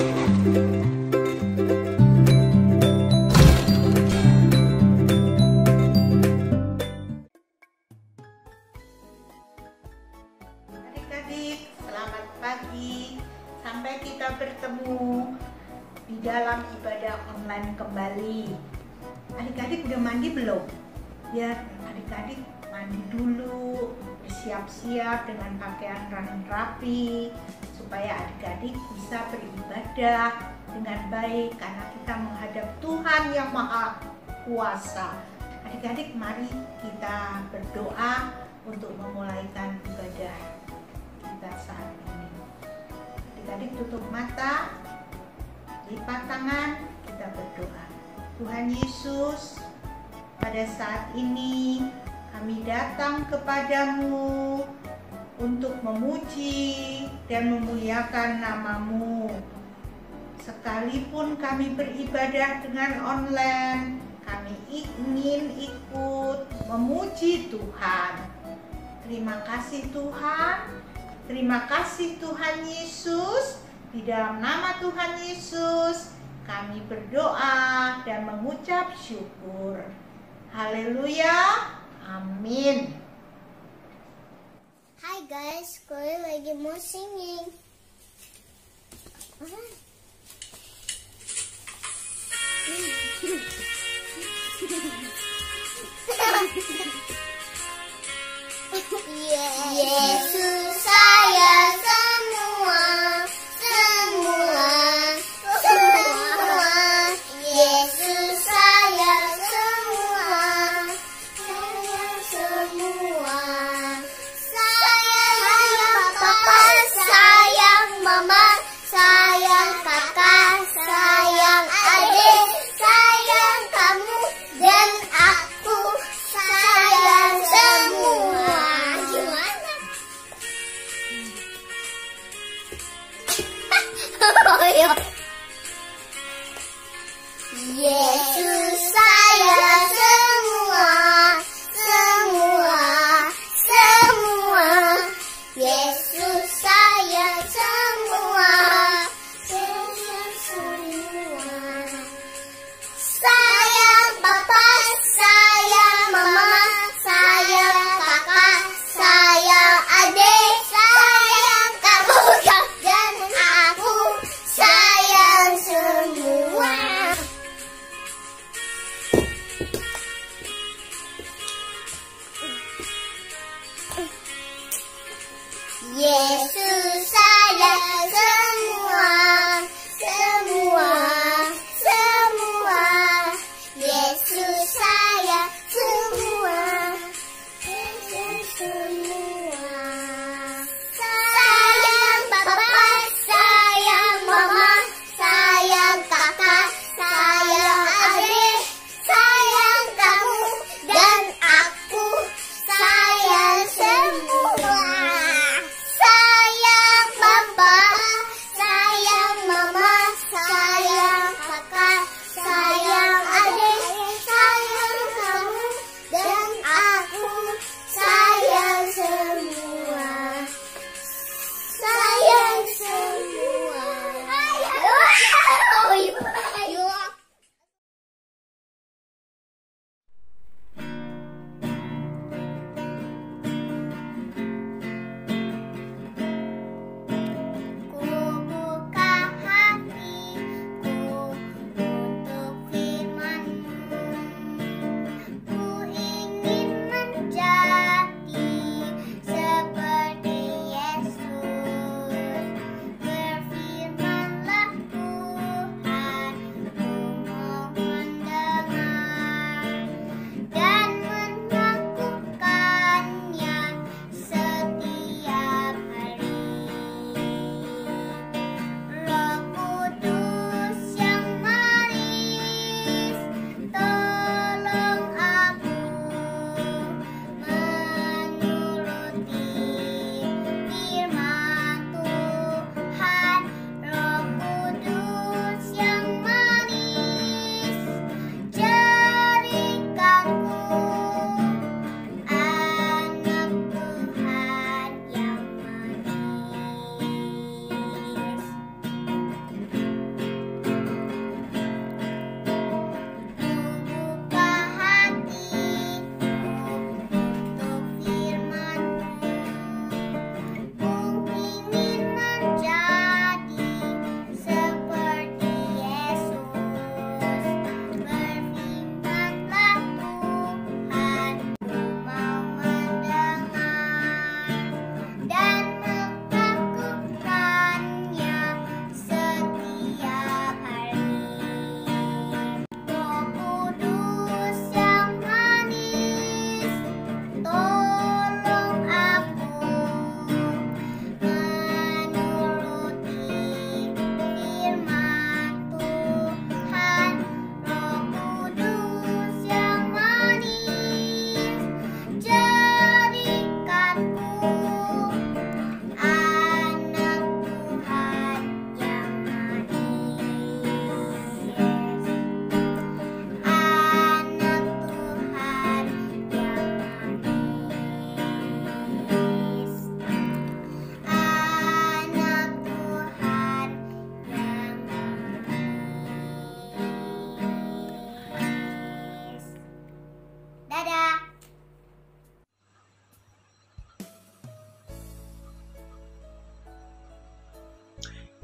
Adik-adik, selamat pagi. Sampai kita bertemu di dalam ibadah online kembali. Adik-adik udah mandi belum? Ya, adik-adik mandi dulu, bersiap-siap dengan pakaian rapi supaya adik-adik bisa beribadah dengan baik karena kita menghadap Tuhan yang Maha Kuasa. Adik-adik, mari kita berdoa untuk memulaikan ibadah kita saat ini. Adik-adik tutup mata, lipat tangan, kita berdoa. Tuhan Yesus, pada saat ini kami datang kepadamu untuk memuji dan memuliakan nama-Mu. Sekalipun kami beribadah dengan online, kami ingin ikut memuji Tuhan. Terima kasih Tuhan. Terima kasih Tuhan Yesus. Di dalam nama Tuhan Yesus kami berdoa dan mengucap syukur. Haleluya. Amin. Hai guys, Chloe lagi mau singing. Yesus sayang semua, semua, semua. Yesus sayang semua, sayang semua. Sayang papa, sayang mama, sayang kakak, sayang adik, sayang kamu dan aku, sayang semua. Gimana? Yesus sayang semua, semua, semua. Yesus sayang semua, sayang semua. Sayang papa, sayang mama, sayang kakak, sayang adik, sayang kamu dan aku, sayang semua. Yesus sayang semua, semua, semua. Yesus sayang semua, sayang semua. Sayang papa, sayang mama, sayang kakak, sayang adik, sayang kamu dan aku, sayang semua. Sayang papa,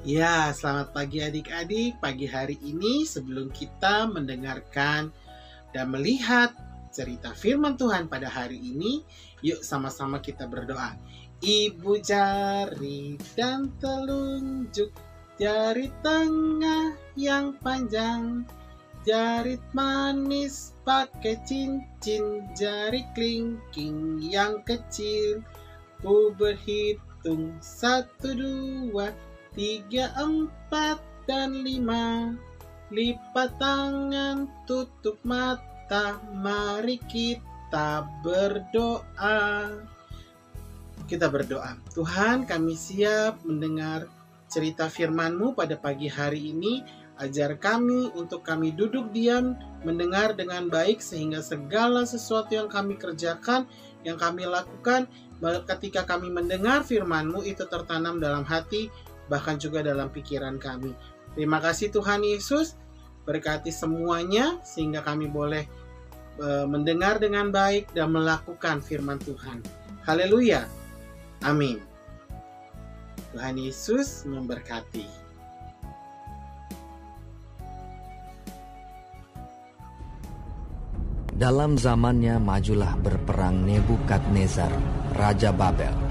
Ya, selamat pagi adik-adik. Pagi hari ini sebelum kita mendengarkan dan melihat cerita firman Tuhan pada hari ini, yuk sama-sama kita berdoa. Ibu jari dan telunjuk, jari tengah yang panjang, jari manis pakai cincin, jari kelingking yang kecil. Ku berhitung 1, 2, 3, 4, dan 5. Lipat tangan, tutup mata, mari kita berdoa. Kita berdoa. Tuhan, kami siap mendengar cerita firman-Mu pada pagi hari ini. Ajar kami untuk kami duduk diam, mendengar dengan baik, sehingga segala sesuatu yang kami kerjakan, yang kami lakukan, ketika kami mendengar firman-Mu itu tertanam dalam hati, bahkan juga dalam pikiran kami. Terima kasih Tuhan Yesus, berkati semuanya sehingga kami boleh mendengar dengan baik dan melakukan firman Tuhan. Haleluya. Amin. Tuhan Yesus memberkati. Dalam zamannya majulah berperang Nebukadnezar, Raja Babel.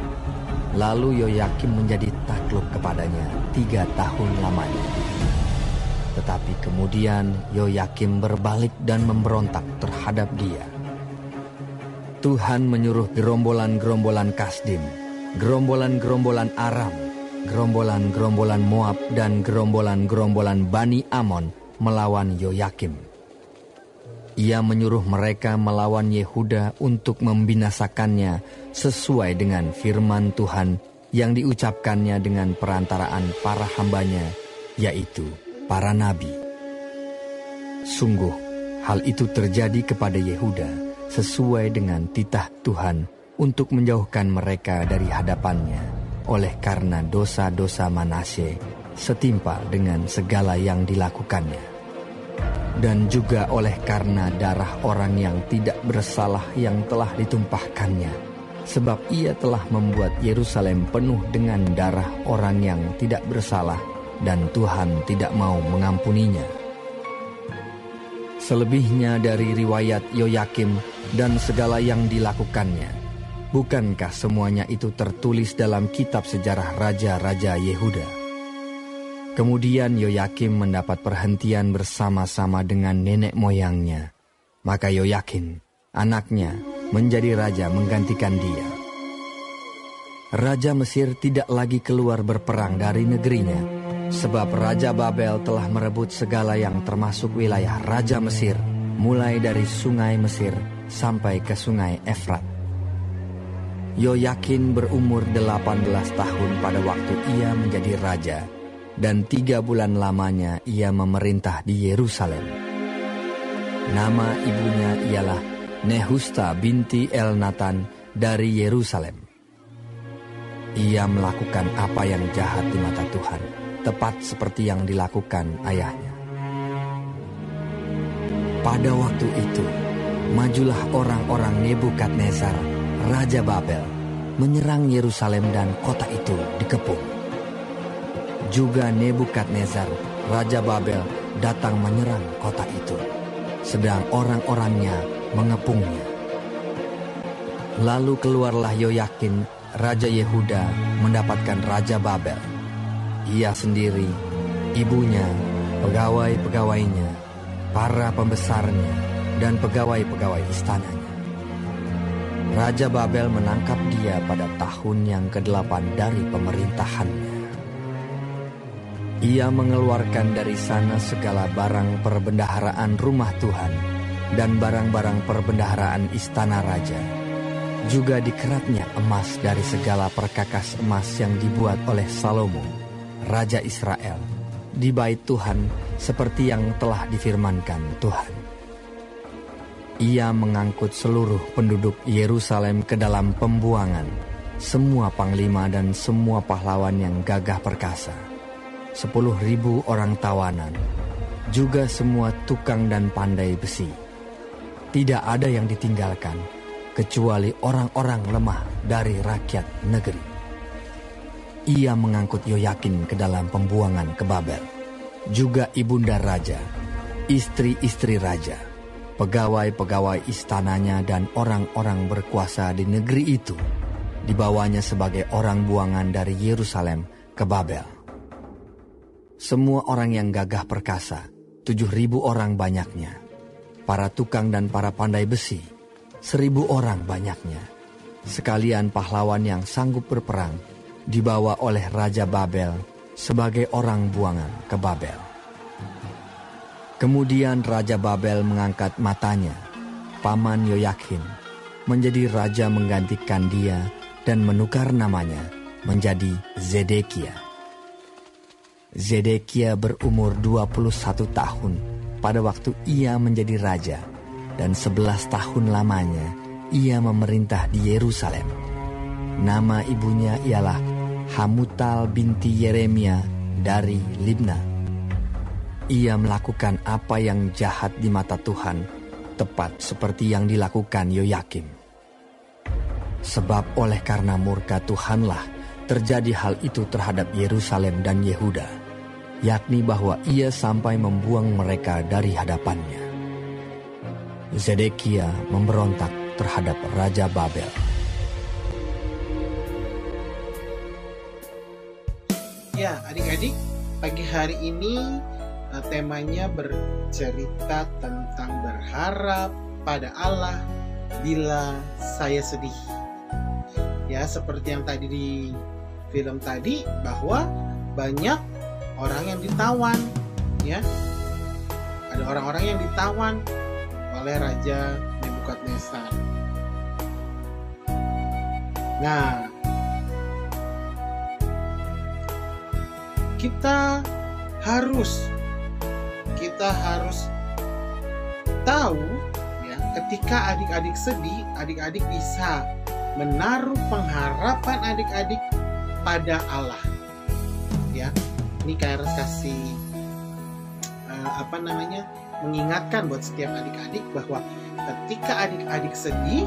Lalu Yoyakim menjadi takluk kepadanya 3 tahun lamanya. Tetapi kemudian Yoyakim berbalik dan memberontak terhadap dia. Tuhan menyuruh gerombolan-gerombolan Kasdim, gerombolan-gerombolan Aram, gerombolan-gerombolan Moab, dan gerombolan-gerombolan Bani Amon melawan Yoyakim. Ia menyuruh mereka melawan Yehuda untuk membinasakannya sesuai dengan firman Tuhan yang diucapkannya dengan perantaraan para hambanya, yaitu para nabi. Sungguh, hal itu terjadi kepada Yehuda sesuai dengan titah Tuhan untuk menjauhkan mereka dari hadapannya, oleh karena dosa-dosa Manasye setimpal dengan segala yang dilakukannya. Dan juga oleh karena darah orang yang tidak bersalah yang telah ditumpahkannya, sebab ia telah membuat Yerusalem penuh dengan darah orang yang tidak bersalah, dan Tuhan tidak mau mengampuninya. Selebihnya dari riwayat Yoyakim dan segala yang dilakukannya, bukankah semuanya itu tertulis dalam kitab sejarah raja-raja Yehuda? Kemudian Yoyakim mendapat perhentian bersama-sama dengan nenek moyangnya. Maka Yoyakim, anaknya, menjadi raja menggantikan dia. Raja Mesir tidak lagi keluar berperang dari negerinya, sebab Raja Babel telah merebut segala yang termasuk wilayah Raja Mesir, mulai dari sungai Mesir sampai ke sungai Efrat. Yoyakim berumur 18 tahun pada waktu ia menjadi raja, dan 3 bulan lamanya ia memerintah di Yerusalem. Nama ibunya ialah Nehusta binti Elnatan dari Yerusalem. Ia melakukan apa yang jahat di mata Tuhan, tepat seperti yang dilakukan ayahnya. Pada waktu itu, majulah orang-orang Nebukadnezar, Raja Babel, menyerang Yerusalem dan kota itu dikepung. Juga Nebukadnezar, Raja Babel, datang menyerang kota itu, sedang orang-orangnya mengepungnya. Lalu keluarlah Yoyakim, Raja Yehuda, mendapatkan Raja Babel. Ia sendiri, ibunya, pegawai-pegawainya, para pembesarnya, dan pegawai-pegawai istananya. Raja Babel menangkap dia pada tahun yang ke-8 dari pemerintahannya. Ia mengeluarkan dari sana segala barang perbendaharaan rumah Tuhan dan barang-barang perbendaharaan istana raja. Juga dikeratnya emas dari segala perkakas emas yang dibuat oleh Salomo, Raja Israel, di bait Tuhan seperti yang telah difirmankan Tuhan. Ia mengangkut seluruh penduduk Yerusalem ke dalam pembuangan, semua panglima dan semua pahlawan yang gagah perkasa, 10.000 orang tawanan, juga semua tukang dan pandai besi. Tidak ada yang ditinggalkan, kecuali orang-orang lemah dari rakyat negeri. ia mengangkut Yoyakim ke dalam pembuangan ke Babel. Juga ibunda raja, istri-istri raja, pegawai-pegawai istananya dan orang-orang berkuasa di negeri itu dibawanya sebagai orang buangan dari Yerusalem ke Babel. Semua orang yang gagah perkasa, 7.000 orang banyaknya. Para tukang dan para pandai besi, 1.000 orang banyaknya. Sekalian pahlawan yang sanggup berperang dibawa oleh Raja Babel sebagai orang buangan ke Babel. Kemudian Raja Babel mengangkat matanya, paman Yoyakim, menjadi raja menggantikan dia dan menukar namanya menjadi Zedekia. Zedekia berumur 21 tahun pada waktu ia menjadi raja, dan 11 tahun lamanya ia memerintah di Yerusalem. Nama ibunya ialah Hamutal binti Yeremia dari Libna. Ia melakukan apa yang jahat di mata Tuhan, tepat seperti yang dilakukan Yoyakim. Sebab oleh karena murka Tuhanlah terjadi hal itu terhadap Yerusalem dan Yehuda, yakni bahwa ia sampai membuang mereka dari hadapannya. Zedekia memberontak terhadap Raja Babel. Ya, adik-adik, pagi hari ini temanya bercerita tentang berharap pada Allah bila saya sedih. Ya, seperti yang tadi di film tadi, bahwa banyak orang yang ditawan, ya. Ada orang-orang yang ditawan oleh Raja Nebukadnezar. Nah, kita harus tahu, ya, ketika adik-adik sedih, adik-adik bisa menaruh pengharapan adik-adik pada Allah. Ya, ini KRS kasih mengingatkan buat setiap adik-adik bahwa ketika adik-adik sedih,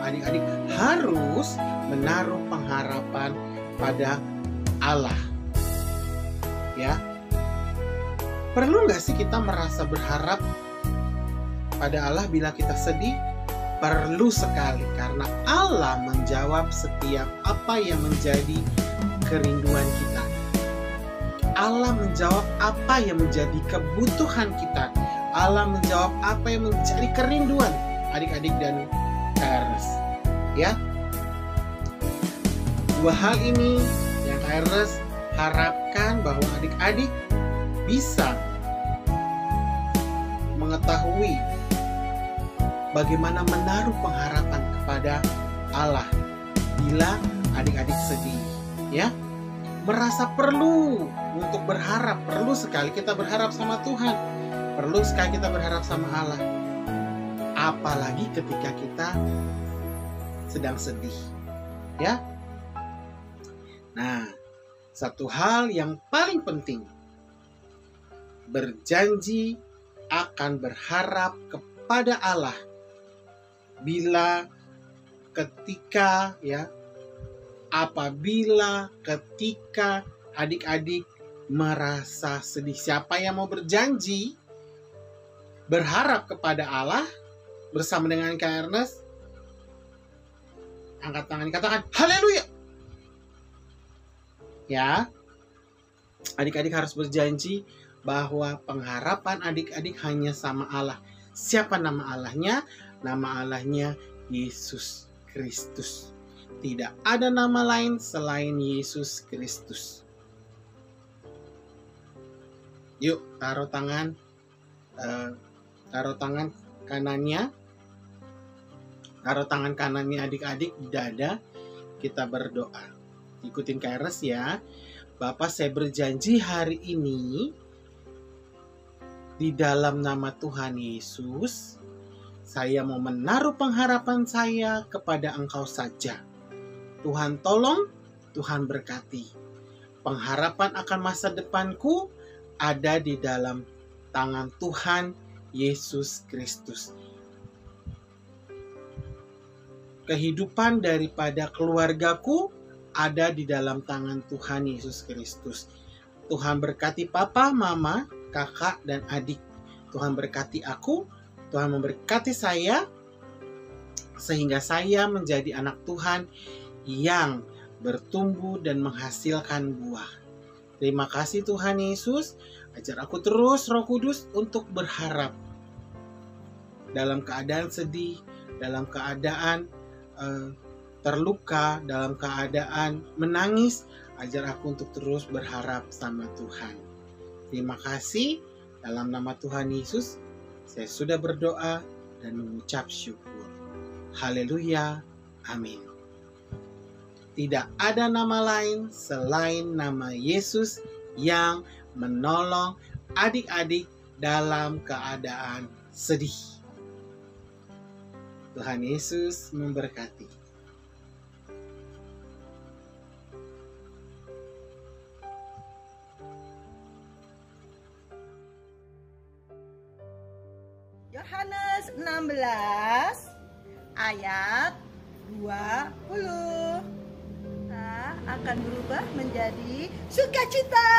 adik-adik harus menaruh pengharapan pada Allah. Ya, perlu nggak sih kita merasa berharap pada Allah bila kita sedih? Perlu sekali, karena Allah menjawab setiap apa yang menjadi kerinduan kita. Allah menjawab apa yang menjadi kebutuhan kita. Allah menjawab apa yang menjadi kerinduan adik-adik dan KRS. Ya, dua hal ini yang KRS harapkan bahwa adik-adik bisa mengetahui bagaimana menaruh pengharapan kepada Allah bila adik-adik sedih, ya. Merasa perlu untuk berharap, perlu sekali kita berharap sama Tuhan, perlu sekali kita berharap sama Allah. Apalagi ketika kita sedang sedih, ya. Nah, satu hal yang paling penting, berjanji akan berharap kepada Allah bila ketika, ya, apabila ketika adik-adik merasa sedih. Siapa yang mau berjanji berharap kepada Allah bersama dengan Kak Ernest? Angkat tangan, katakan haleluya. Ya, adik-adik harus berjanji bahwa pengharapan adik-adik hanya sama Allah. Siapa nama Allahnya? Nama Allahnya Yesus Kristus. Tidak ada nama lain selain Yesus Kristus. Yuk, taruh tangan kanannya. Taruh tangan kanannya adik-adik di dada. Kita berdoa. Ikutin KRS ya. Bapak, saya berjanji hari ini di dalam nama Tuhan Yesus, saya mau menaruh pengharapan saya kepada Engkau saja. Tuhan tolong, Tuhan berkati. Pengharapan akan masa depanku ada di dalam tangan Tuhan Yesus Kristus. Kehidupan daripada keluargaku ada di dalam tangan Tuhan Yesus Kristus. Tuhan berkati papa, mama, kakak, dan adik. Tuhan berkati aku, Tuhan memberkati saya, sehingga saya menjadi anak Tuhan yang bertumbuh dan menghasilkan buah. Terima kasih Tuhan Yesus, ajar aku terus Roh Kudus untuk berharap. Dalam keadaan sedih, dalam keadaan terluka, dalam keadaan menangis, ajar aku untuk terus berharap sama Tuhan. Terima kasih, dalam nama Tuhan Yesus, saya sudah berdoa dan mengucap syukur. Haleluya, amin. Tidak ada nama lain selain nama Yesus yang menolong adik-adik dalam keadaan sedih. Tuhan Yesus memberkati. Yohanes 16 ayat 20. Kita akan berubah menjadi sukacita.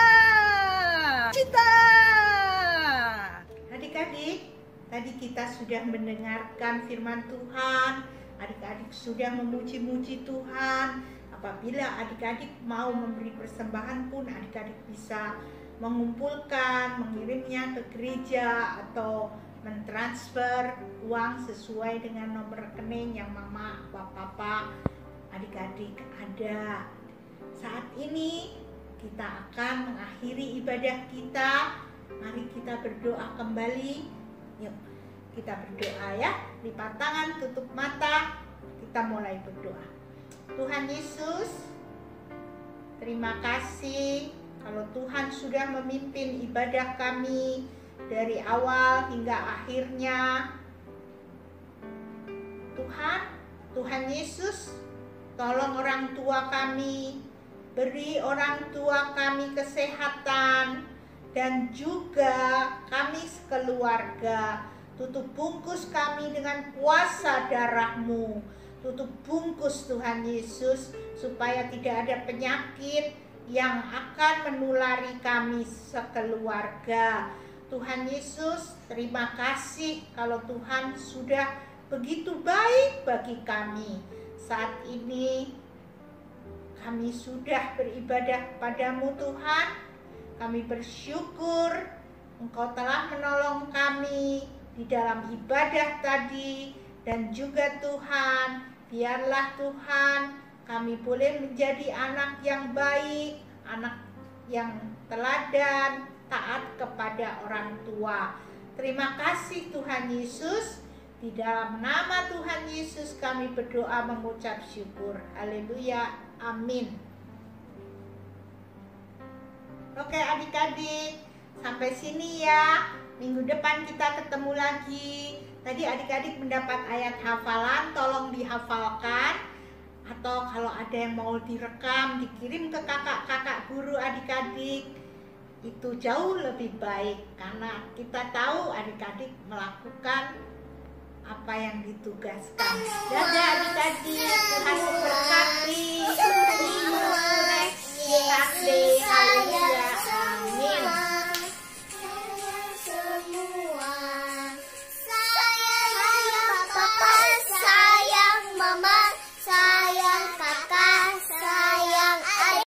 Adik-adik, tadi kita sudah mendengarkan firman Tuhan. Adik-adik sudah memuji-muji Tuhan. Apabila adik-adik mau memberi persembahan pun, adik-adik bisa mengumpulkan, mengirimnya ke gereja atau mentransfer uang sesuai dengan nomor rekening yang mama, papa, adik-adik ada. Saat ini kita akan mengakhiri ibadah kita. Mari kita berdoa kembali. Yuk, kita berdoa ya. Lipat tangan, tutup mata. Kita mulai berdoa. Tuhan Yesus, terima kasih kalau Tuhan sudah memimpin ibadah kami dari awal hingga akhirnya. Tuhan Yesus, tolong orang tua kami, beri orang tua kami kesehatan, dan juga kami sekeluarga. Tutup bungkus kami dengan kuasa darah-Mu. Tutup bungkus Tuhan Yesus, supaya tidak ada penyakit yang akan menulari kami sekeluarga. Tuhan Yesus, terima kasih kalau Tuhan sudah begitu baik bagi kami. Saat ini kami sudah beribadah kepadamu Tuhan. Kami bersyukur Engkau telah menolong kami di dalam ibadah tadi. Dan juga Tuhan, biarlah Tuhan kami boleh menjadi anak yang baik, anak yang teladan, taat kepada orang tua. Terima kasih Tuhan Yesus. Di dalam nama Tuhan Yesus kami berdoa mengucap syukur. Haleluya. Amin. Oke adik-adik, sampai sini ya. Minggu depan kita ketemu lagi. Tadi adik-adik mendapat ayat hafalan, tolong dihafalkan. Atau kalau ada yang mau direkam, dikirim ke kakak-kakak guru adik-adik. Itu jauh lebih baik, karena kita tahu adik-adik melakukan apa yang ditugaskan. Dadah adik-adik, Tuhan memberkati.